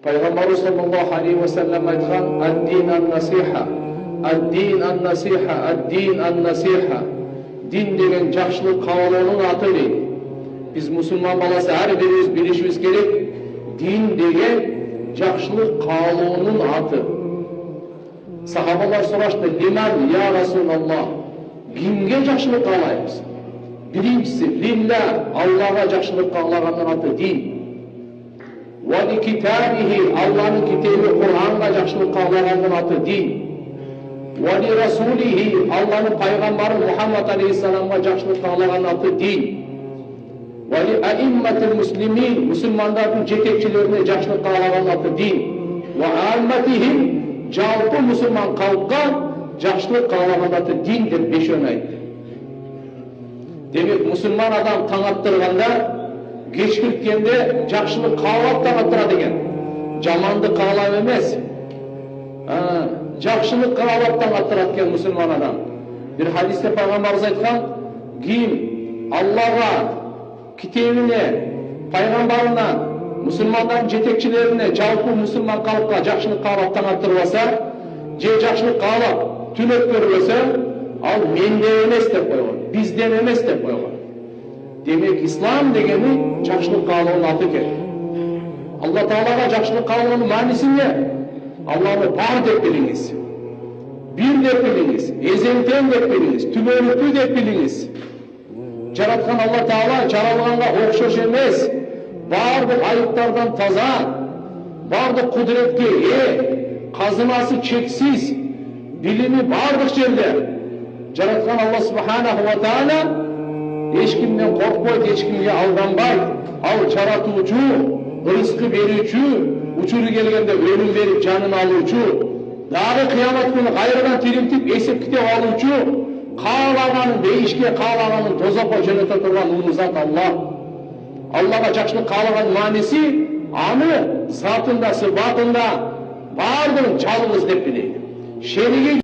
Пайғамбарымыз саллаллаху алейхи ва саллям айтқан: "Ад-дин ан-насиха, ад-дин ан-насиха, ад-дин ан-насиха." Дин деген жақсылық қалауының аты дейді. Біз мұсылман баласы әрбіріміз білішіміз керек. Дин деген жақсылық қалауының аты. Сахабалар сұрашты: "Лиман я Расулаллах?" Кімге жақсылық қалаймыз? Біріншісі, лилля, Аллаға жақсылық қалағанның аты дин. Вали китабихи, Алланың китабы Құранға жақсылық қалағанның аты дин. Вали расулихи, Алланың пайғамбары Мұхаммад алейхиссаламға жақсылық қалаған аты дин. Вали аимматил муслимин, мұсылмандардың жетекшілеріне жақсылық қалаған аты дин. Ва амматихим, жалпы мұсылман халыққа жақсылық қалаған аты дин деп бешен айтты. Демек, мұсылман адам таң аттырғанда, кешкірткенде жақсылық қалап таң аттырады екен. Жаманды қалап емес. Жақсылық қалап таң аттырады екен мұсылман адам. Bir hadiste Пайғамбарымыз айтқан: "Кім Аллаға, китебіне, пайғамбарына, мұсылмандардың жетекшілеріне, жалпы мұсылман халыққа жақсылық қалап таң аттырбаса, же жақсылық қалап түнеп көрбесе, ал менден емес деп қойған, бізден емес деп қойған." Демек, ислам дегені жақсылық қалауының аты екен. Алла Тағалаға жақсылық қалауының мәнісі не? Алланы бар деп біліңіз, бір деп біліңіз, ezелден деп біліңіз, түбөлүктүү деп біліңіз. Жаратқан Алла Тағала жаралғанға оқшош емес, барлық айыптардан таза, барлық құдіретке қазынасы чексіз, білімі барлық жерде. Жаратқан Алла Субханаху ва Тағала ешкімнен қорқпайды, ешкімге алданбайды. Ал жаратушы, рызқы беруші, учуру келгенде өлім беріп жанын алушы, дағы қиямат күні қайырдан тірілтіп есеп кітеп алушы, қалағанын бейішке, қалағанын тозаққа жөнете тұрған ұлы зат Алла. Аллаға жақсылық қалаған мәнісі аны затында, сыпатында барлығын жалғыз деп біледі. Шерігі